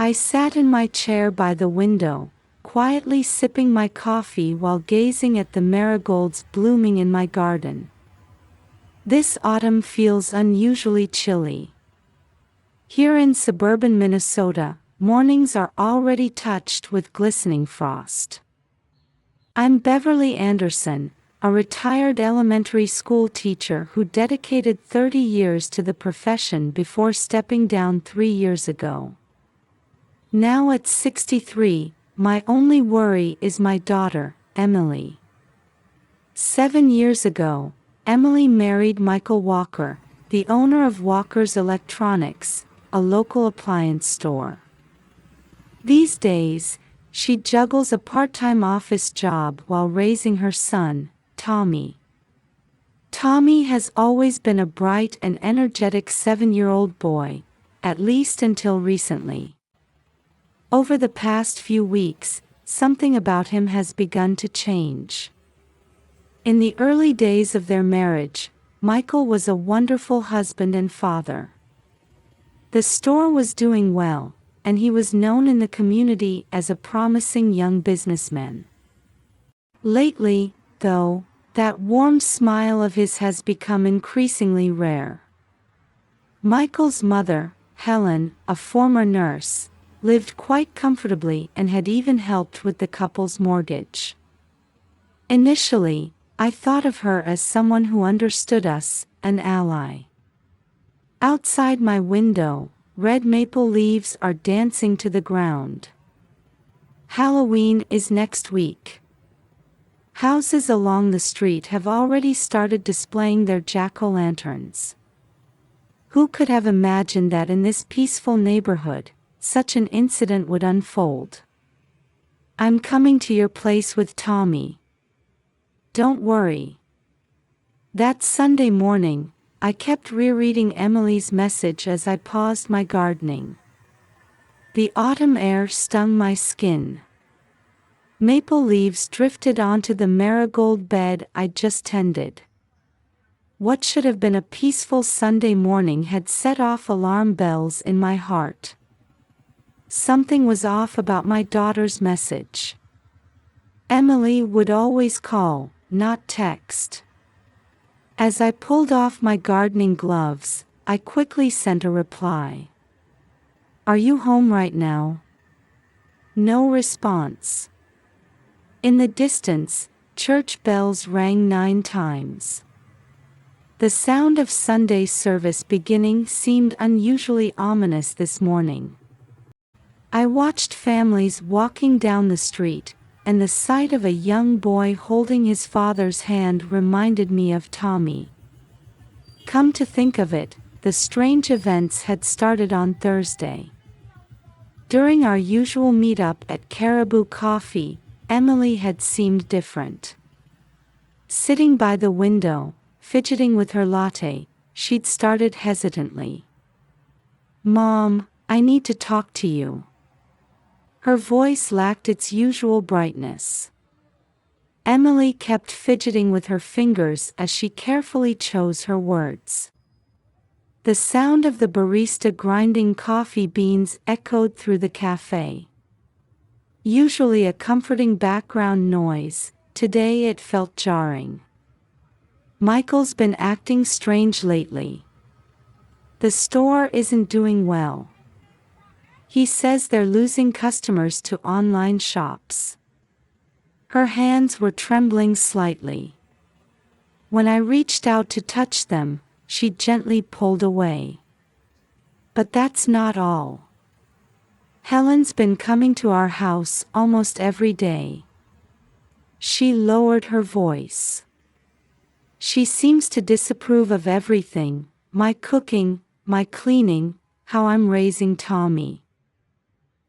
I sat in my chair by the window, quietly sipping my coffee while gazing at the marigolds blooming in my garden. This autumn feels unusually chilly. Here in suburban Minnesota, mornings are already touched with glistening frost. I'm Beverly Anderson, a retired elementary school teacher who dedicated 30 years to the profession before stepping down 3 years ago. Now at 63, my only worry is my daughter, Emily. 7 years ago, Emily married Michael Walker, the owner of Walker's Electronics, a local appliance store. These days, she juggles a part-time office job while raising her son, Tommy. Tommy has always been a bright and energetic 7-year-old boy, at least until recently. Over the past few weeks, something about him has begun to change. In the early days of their marriage, Michael was a wonderful husband and father. The store was doing well, and he was known in the community as a promising young businessman. Lately, though, that warm smile of his has become increasingly rare. Michael's mother, Helen, a former nurse, lived quite comfortably and had even helped with the couple's mortgage. Initially, I thought of her as someone who understood us, an ally. Outside my window, red maple leaves are dancing to the ground. Halloween is next week. Houses along the street have already started displaying their jack-o'-lanterns. Who could have imagined that in this peaceful neighborhood, such an incident would unfold? I'm coming to your place with Tommy. Don't worry. That Sunday morning, I kept rereading Emily's message as I paused my gardening. The autumn air stung my skin. Maple leaves drifted onto the marigold bed I'd just tended. What should have been a peaceful Sunday morning had set off alarm bells in my heart. Something was off about my daughter's message. Emily would always call, not text. As I pulled off my gardening gloves, I quickly sent a reply. "Are you home right now?" No response. In the distance, church bells rang 9 times. The sound of Sunday service beginning seemed unusually ominous this morning. I watched families walking down the street, and the sight of a young boy holding his father's hand reminded me of Tommy. Come to think of it, the strange events had started on Thursday. During our usual meetup at Caribou Coffee, Emily had seemed different. Sitting by the window, fidgeting with her latte, she'd started hesitantly. "Mom, I need to talk to you." Her voice lacked its usual brightness. Emily kept fidgeting with her fingers as she carefully chose her words. The sound of the barista grinding coffee beans echoed through the cafe. Usually a comforting background noise, today it felt jarring. "Michael's been acting strange lately. The store isn't doing well. He says they're losing customers to online shops." Her hands were trembling slightly. When I reached out to touch them, she gently pulled away. "But that's not all. Helen's been coming to our house almost every day." She lowered her voice. "She seems to disapprove of everything, my cooking, my cleaning, how I'm raising Tommy.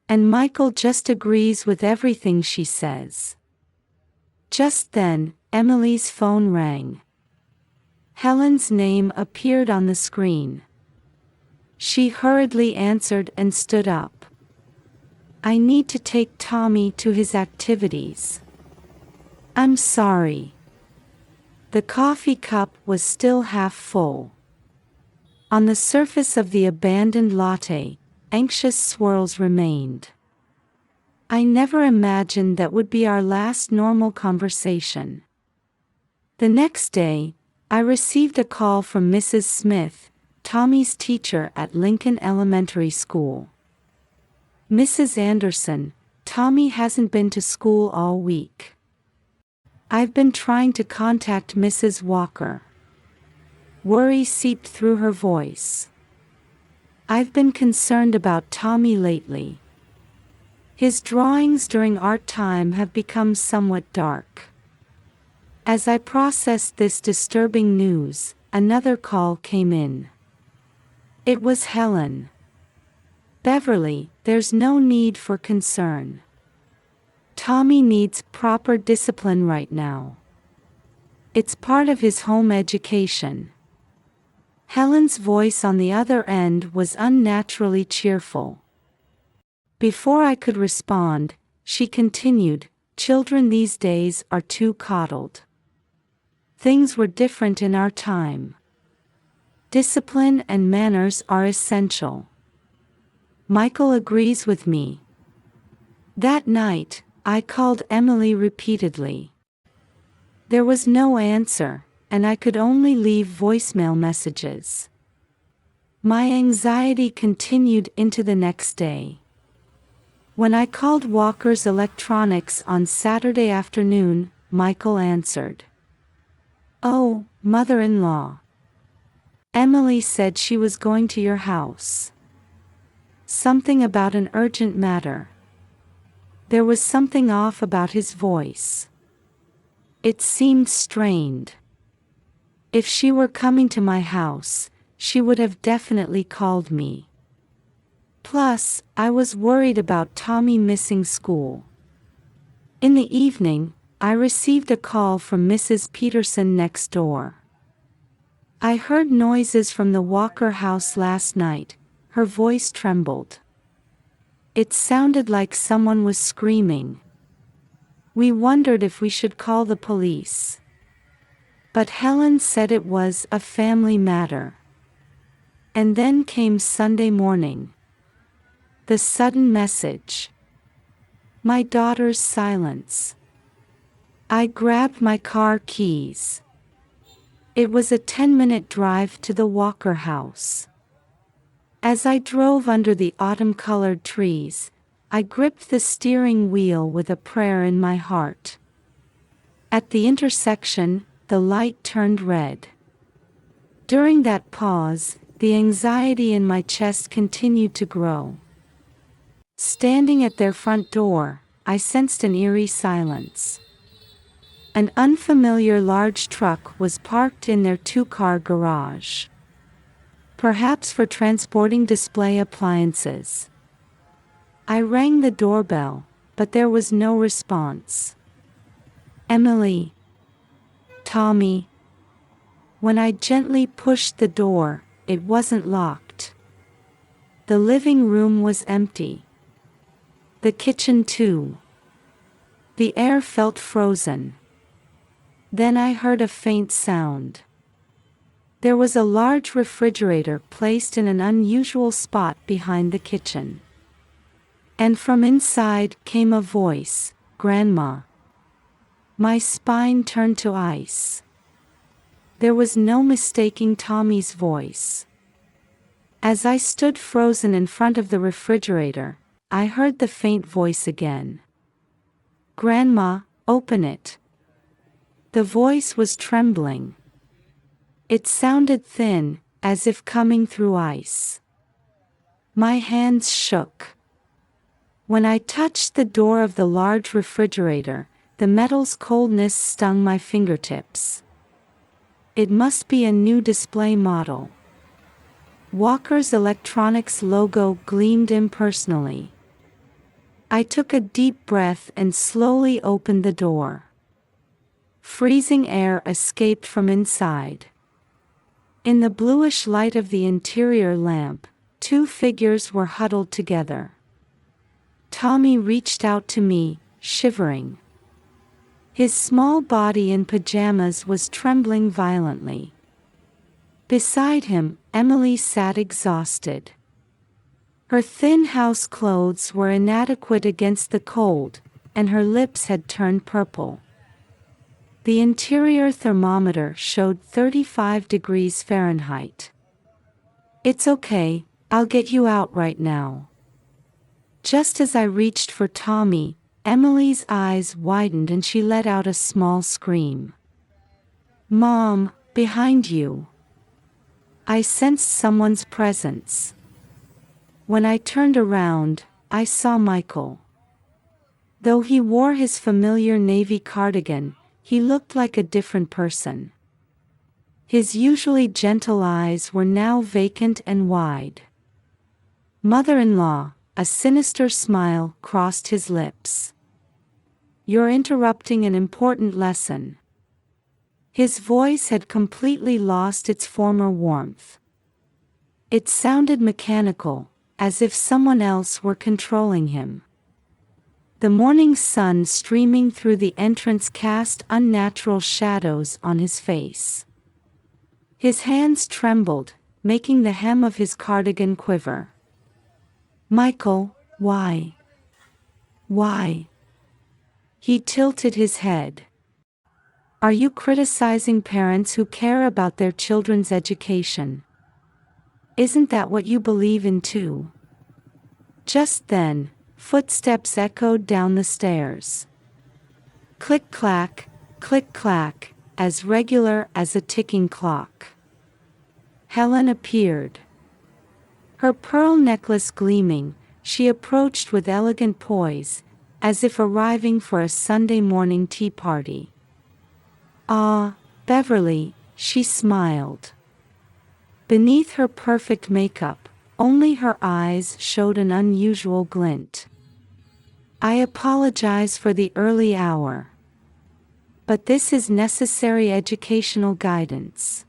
And Michael just agrees with everything she says." Just then, Emily's phone rang. Helen's name appeared on the screen. She hurriedly answered and stood up. "I need to take Tommy to his activities." "I'm sorry." The coffee cup was still half full. On the surface of the abandoned latte, anxious swirls remained. I never imagined that would be our last normal conversation. The next day, I received a call from Mrs. Smith, Tommy's teacher at Lincoln Elementary School. "Mrs. Anderson, Tommy hasn't been to school all week. I've been trying to contact Mrs. Walker." Worry seeped through her voice. "I've been concerned about Tommy lately. His drawings during art time have become somewhat dark." As I processed this disturbing news, another call came in. It was Helen. "Beverly, there's no need for concern. Tommy needs proper discipline right now. It's part of his home education." Helen's voice on the other end was unnaturally cheerful. Before I could respond, she continued, "Children these days are too coddled. Things were different in our time. Discipline and manners are essential." Michael agrees with me. That night, I called Emily repeatedly. There was no answer, and I could only leave voicemail messages. My anxiety continued into the next day. When I called Walker's Electronics on Saturday afternoon, Michael answered. "Oh, mother-in-law. Emily said she was going to your house. Something about an urgent matter." There was something off about his voice. It seemed strained. If she were coming to my house, she would have definitely called me. Plus, I was worried about Tommy missing school. In the evening, I received a call from Mrs. Peterson next door. "I heard noises from the Walker house last night," her voice trembled. "It sounded like someone was screaming. We wondered if we should call the police. But Helen said it was a family matter." And then came Sunday morning. The sudden message. My daughter's silence. I grabbed my car keys. It was a 10-minute drive to the Walker house. As I drove under the autumn-colored trees, I gripped the steering wheel with a prayer in my heart. At the intersection, the light turned red. During that pause, the anxiety in my chest continued to grow. Standing at their front door, I sensed an eerie silence. An unfamiliar large truck was parked in their two-car garage. Perhaps for transporting display appliances. I rang the doorbell, but there was no response. "Emily. Tommy." When I gently pushed the door, it wasn't locked. The living room was empty. The kitchen too. The air felt frozen. Then I heard a faint sound. There was a large refrigerator placed in an unusual spot behind the kitchen. And from inside came a voice, "Grandma." My spine turned to ice. There was no mistaking Tommy's voice. As I stood frozen in front of the refrigerator, I heard the faint voice again. "Grandma, open it." The voice was trembling. It sounded thin, as if coming through ice. My hands shook. When I touched the door of the large refrigerator, the metal's coldness stung my fingertips. It must be a new display model. Walker's Electronics logo gleamed impersonally. I took a deep breath and slowly opened the door. Freezing air escaped from inside. In the bluish light of the interior lamp, two figures were huddled together. Tommy reached out to me, shivering. His small body in pajamas was trembling violently. Beside him, Emily sat exhausted. Her thin house clothes were inadequate against the cold, and her lips had turned purple. The interior thermometer showed 35 degrees Fahrenheit. "It's okay, I'll get you out right now." Just as I reached for Tommy, Emily's eyes widened and she let out a small scream. "Mom, behind you!" I sensed someone's presence. When I turned around, I saw Michael. Though he wore his familiar navy cardigan, he looked like a different person. His usually gentle eyes were now vacant and wide. "Mother-in-law," a sinister smile crossed his lips. "You're interrupting an important lesson." His voice had completely lost its former warmth. It sounded mechanical, as if someone else were controlling him. The morning sun streaming through the entrance cast unnatural shadows on his face. His hands trembled, making the hem of his cardigan quiver. "Michael, why? Why?" He tilted his head. "Are you criticizing parents who care about their children's education? Isn't that what you believe in too?" Just then, footsteps echoed down the stairs. Click-clack, click-clack, as regular as a ticking clock. Helen appeared. Her pearl necklace gleaming, she approached with elegant poise, as if arriving for a Sunday morning tea party. "Ah, Beverly," she smiled. Beneath her perfect makeup, only her eyes showed an unusual glint. "I apologize for the early hour. But this is necessary educational guidance.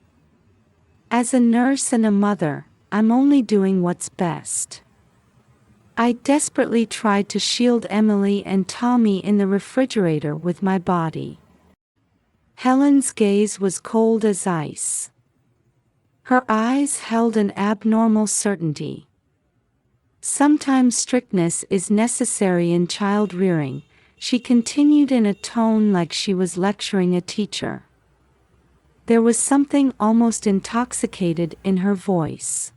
As a nurse and a mother, I'm only doing what's best." I desperately tried to shield Emily and Tommy in the refrigerator with my body. Helen's gaze was cold as ice. Her eyes held an abnormal certainty. "Sometimes strictness is necessary in child rearing," she continued in a tone like she was lecturing a teacher. There was something almost intoxicated in her voice.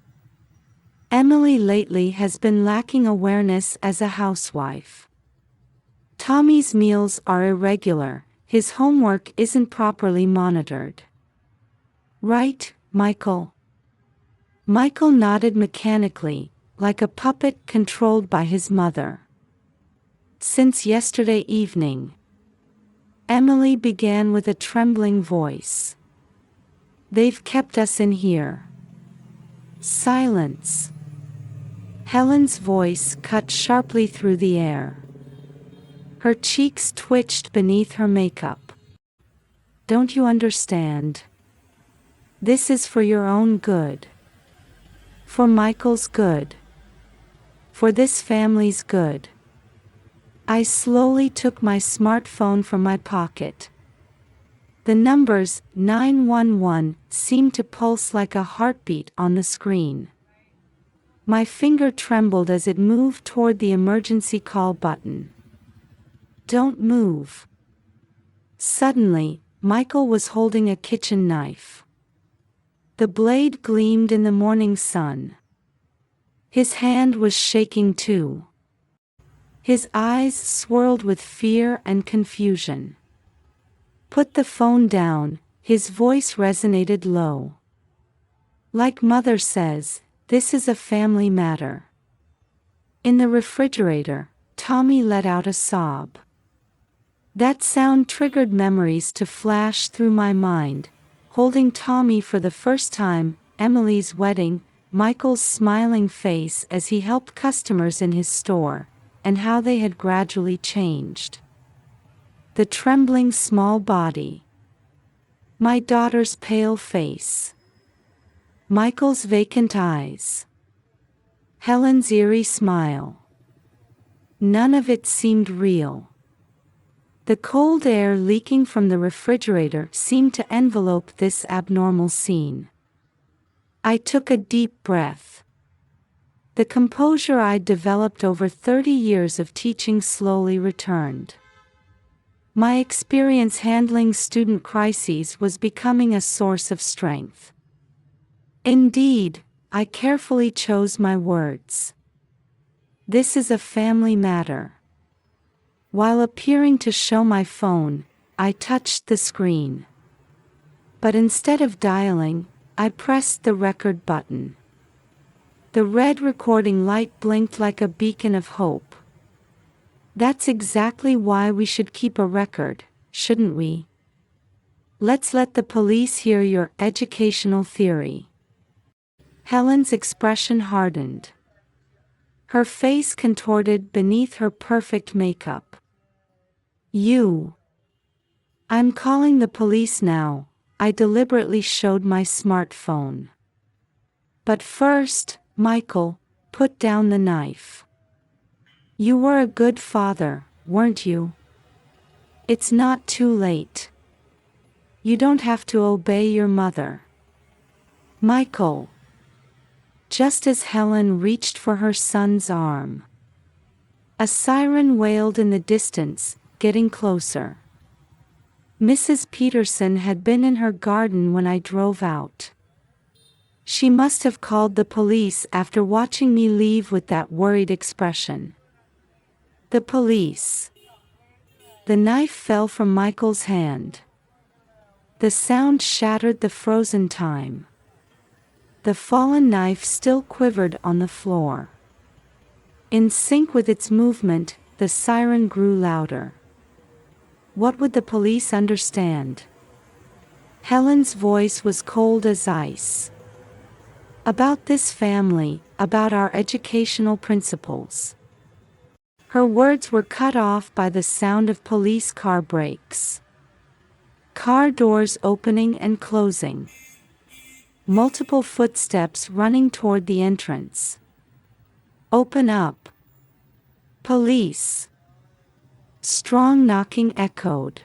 "Emily lately has been lacking awareness as a housewife. Tommy's meals are irregular, his homework isn't properly monitored. Right, Michael?" Michael nodded mechanically, like a puppet controlled by his mother. "Since yesterday evening," Emily began with a trembling voice. "They've kept us in here." Silence. Helen's voice cut sharply through the air. Her cheeks twitched beneath her makeup. "Don't you understand? This is for your own good. For Michael's good. For this family's good." I slowly took my smartphone from my pocket. The numbers 911 seemed to pulse like a heartbeat on the screen. My finger trembled as it moved toward the emergency call button. "Don't move." Suddenly, Michael was holding a kitchen knife. The blade gleamed in the morning sun. His hand was shaking too. His eyes swirled with fear and confusion. "Put the phone down," his voice resonated low. "Like Mother says, this is a family matter." In the refrigerator, Tommy let out a sob. That sound triggered memories to flash through my mind, holding Tommy for the first time, Emily's wedding, Michael's smiling face as he helped customers in his store, and how they had gradually changed. The trembling small body. My daughter's pale face. Michael's vacant eyes. Helen's eerie smile. None of it seemed real. The cold air leaking from the refrigerator seemed to envelope this abnormal scene. I took a deep breath. The composure I'd developed over 30 years of teaching slowly returned. My experience handling student crises was becoming a source of strength. Indeed, I carefully chose my words. This is a family matter. While appearing to show my phone, I touched the screen. But instead of dialing, I pressed the record button. The red recording light blinked like a beacon of hope. That's exactly why we should keep a record, shouldn't we? Let's let the police hear your educational theory. Helen's expression hardened. Her face contorted beneath her perfect makeup. I'm calling the police now. I deliberately showed my smartphone. But first, Michael, put down the knife. You were a good father, weren't you? It's not too late. You don't have to obey your mother. Michael. Just as Helen reached for her son's arm, a siren wailed in the distance, getting closer. Mrs. Peterson had been in her garden when I drove out. She must have called the police after watching me leave with that worried expression. The police. The knife fell from Michael's hand. The sound shattered the frozen time. The fallen knife still quivered on the floor. In sync with its movement, the siren grew louder. What would the police understand? Helen's voice was cold as ice. About this family, about our educational principles. Her words were cut off by the sound of police car brakes. Car doors opening and closing. Multiple footsteps running toward the entrance. Open up. Police. Strong knocking echoed.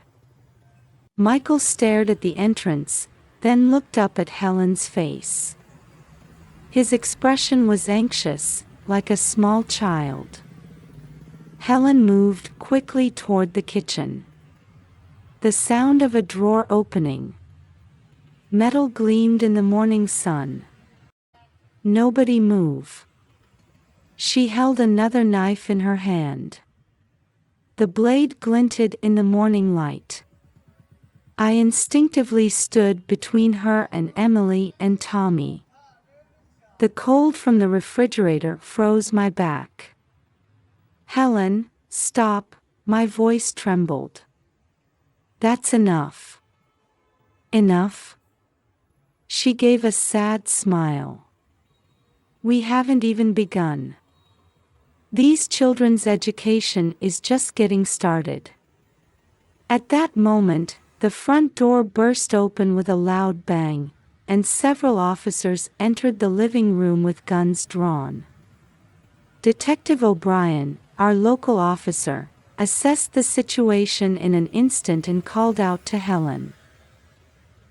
Michael stared at the entrance, then looked up at Helen's face. His expression was anxious, like a small child. Helen moved quickly toward the kitchen. The sound of a drawer opening. Metal gleamed in the morning sun. Nobody move. She held another knife in her hand. The blade glinted in the morning light. I instinctively stood between her and Emily and Tommy. The cold from the refrigerator froze my back. Helen, stop, my voice trembled. That's enough. Enough? She gave a sad smile. We haven't even begun. These children's education is just getting started. At that moment, the front door burst open with a loud bang, and several officers entered the living room with guns drawn. Detective O'Brien, our local officer, assessed the situation in an instant and called out to Helen.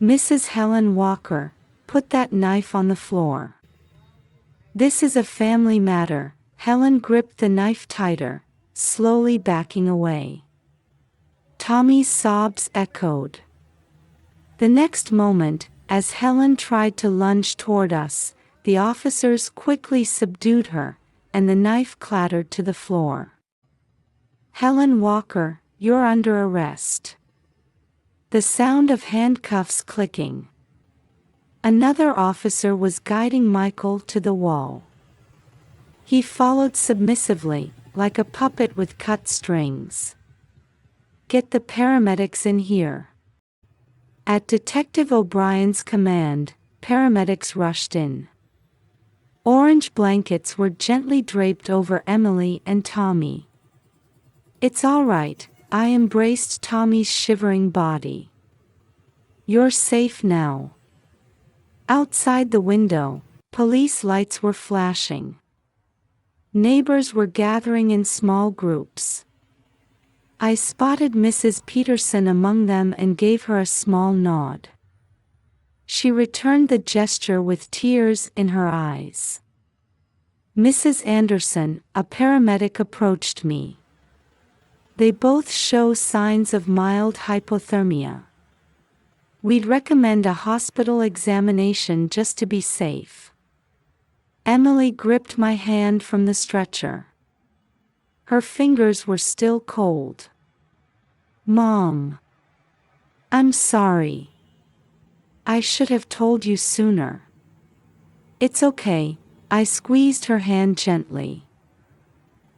Mrs. Helen Walker, put that knife on the floor. This is a family matter. Helen gripped the knife tighter, slowly backing away. Tommy's sobs echoed. The next moment, as Helen tried to lunge toward us, the officers quickly subdued her, and the knife clattered to the floor. Helen Walker, you're under arrest. The sound of handcuffs clicking. Another officer was guiding Michael to the wall. He followed submissively, like a puppet with cut strings. Get the paramedics in here. At Detective O'Brien's command, paramedics rushed in. Orange blankets were gently draped over Emily and Tommy. It's all right, I embraced Tommy's shivering body. You're safe now. Outside the window, police lights were flashing. Neighbors were gathering in small groups. I spotted Mrs. Peterson among them and gave her a small nod. She returned the gesture with tears in her eyes. Mrs. Anderson, a paramedic, approached me. They both show signs of mild hypothermia. We'd recommend a hospital examination just to be safe. Emily gripped my hand from the stretcher. Her fingers were still cold. Mom. I'm sorry. I should have told you sooner. It's okay, I squeezed her hand gently.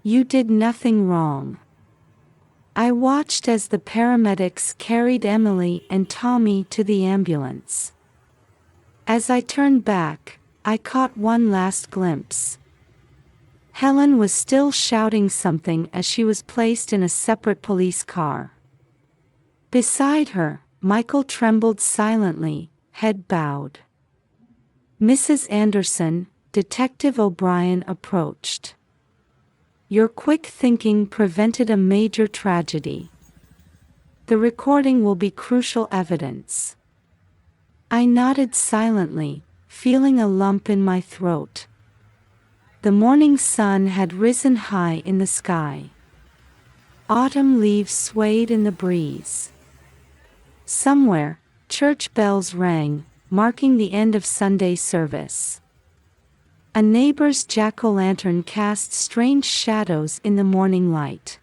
You did nothing wrong. I watched as the paramedics carried Emily and Tommy to the ambulance. As I turned back, I caught one last glimpse. Helen was still shouting something as she was placed in a separate police car. Beside her, Michael trembled silently, head bowed. Mrs. Anderson, Detective O'Brien approached. Your quick thinking prevented a major tragedy. The recording will be crucial evidence. I nodded silently, feeling a lump in my throat. The morning sun had risen high in the sky. Autumn leaves swayed in the breeze. Somewhere, church bells rang, marking the end of Sunday service. A neighbor's jack-o'-lantern cast strange shadows in the morning light.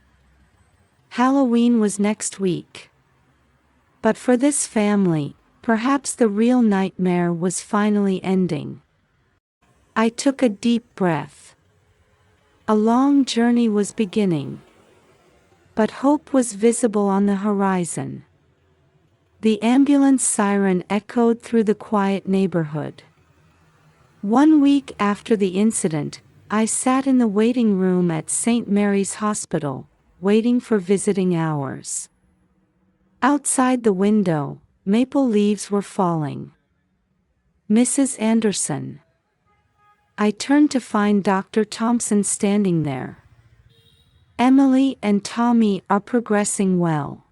Halloween was next week. But for this family, perhaps the real nightmare was finally ending. I took a deep breath. A long journey was beginning. But hope was visible on the horizon. The ambulance siren echoed through the quiet neighborhood. 1 week after the incident, I sat in the waiting room at St. Mary's Hospital, waiting for visiting hours. Outside the window, maple leaves were falling. Mrs. Anderson. I turned to find Dr. Thompson standing there. Emily and Tommy are progressing well.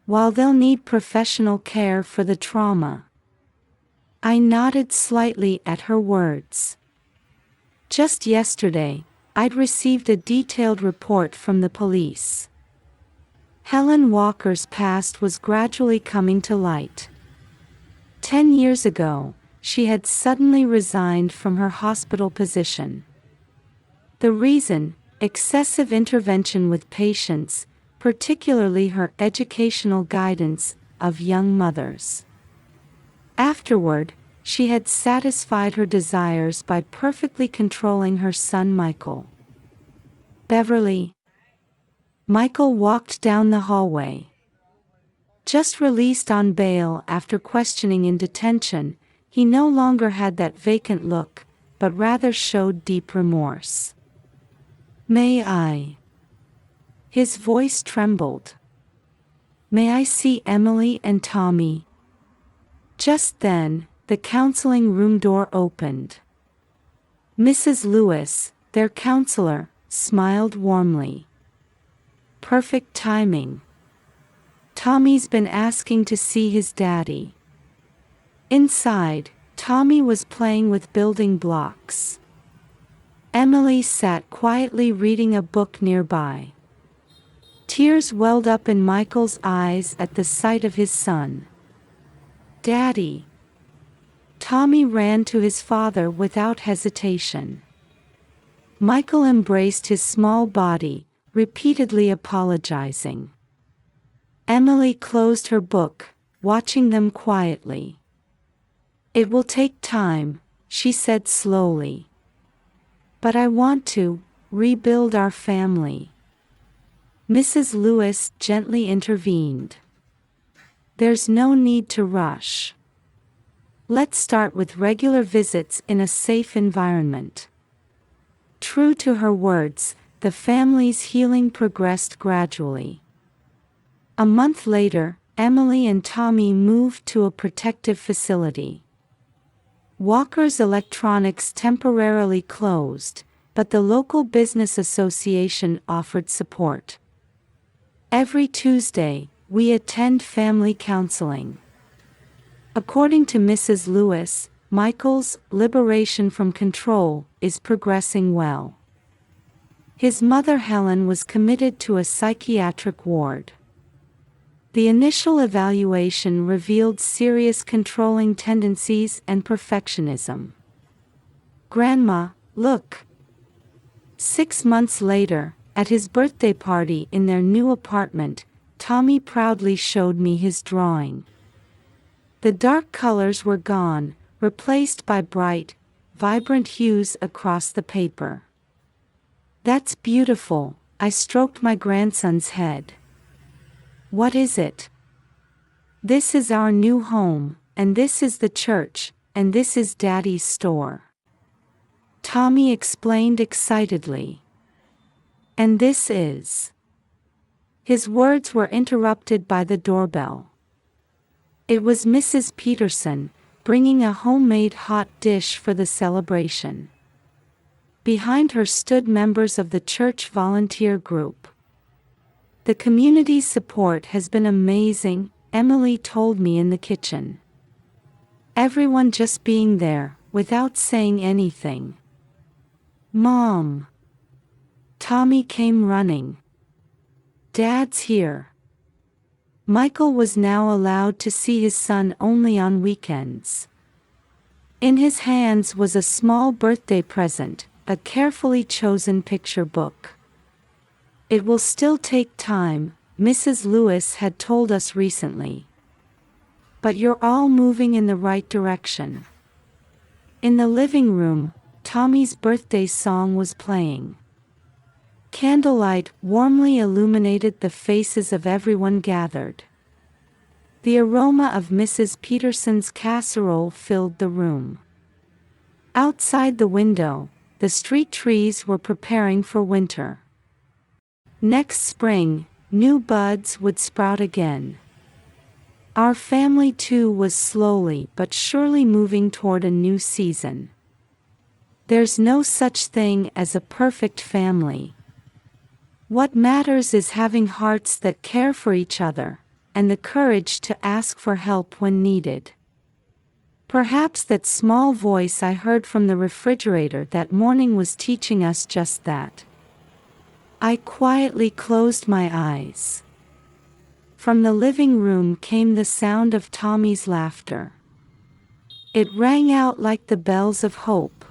While they'll need professional care for the trauma. I nodded slightly at her words. Just yesterday, I'd received a detailed report from the police. Helen Walker's past was gradually coming to light. 10 years ago, she had suddenly resigned from her hospital position. The reason, excessive intervention with patients, particularly her educational guidance of young mothers. Afterward, she had satisfied her desires by perfectly controlling her son Michael. Beverly. Michael walked down the hallway. Just released on bail after questioning in detention, he no longer had that vacant look, but rather showed deep remorse. May I? His voice trembled. May I see Emily and Tommy? Just then, the counseling room door opened. Mrs. Lewis, their counselor, smiled warmly. Perfect timing. Tommy's been asking to see his daddy. Inside, Tommy was playing with building blocks. Emily sat quietly reading a book nearby. Tears welled up in Michael's eyes at the sight of his son. Daddy. Tommy ran to his father without hesitation. Michael embraced his small body, repeatedly apologizing. Emily closed her book, watching them quietly. It will take time, she said slowly. But I want to rebuild our family. Mrs. Lewis gently intervened. There's no need to rush. Let's start with regular visits in a safe environment. True to her words, the family's healing progressed gradually. A month later, Emily and Tommy moved to a protective facility. Walker's Electronics temporarily closed, but the local business association offered support. Every Tuesday, we attend family counseling. According to Mrs. Lewis, Michael's liberation from control is progressing well. His mother Helen was committed to a psychiatric ward. The initial evaluation revealed serious controlling tendencies and perfectionism. Grandma, look! 6 months later, at his birthday party in their new apartment, Tommy proudly showed me his drawing. The dark colors were gone, replaced by bright, vibrant hues across the paper. That's beautiful, I stroked my grandson's head. What is it? This is our new home, and this is the church, and this is Daddy's store. Tommy explained excitedly. And this is... His words were interrupted by the doorbell. It was Mrs. Peterson, bringing a homemade hot dish for the celebration. Behind her stood members of the church volunteer group. The community's support has been amazing, Emily told me in the kitchen. Everyone just being there, without saying anything. Mom! Tommy came running. Dad's here. Michael was now allowed to see his son only on weekends. In his hands was a small birthday present, a carefully chosen picture book. It will still take time, Mrs. Lewis had told us recently. But you're all moving in the right direction. In the living room, Tommy's birthday song was playing. Candlelight warmly illuminated the faces of everyone gathered. The aroma of Mrs. Peterson's casserole filled the room. Outside the window, the street trees were preparing for winter. Next spring, new buds would sprout again. Our family too was slowly but surely moving toward a new season. There's no such thing as a perfect family. What matters is having hearts that care for each other, and the courage to ask for help when needed. Perhaps that small voice I heard from the refrigerator that morning was teaching us just that. I quietly closed my eyes. From the living room came the sound of Tommy's laughter. It rang out like the bells of hope,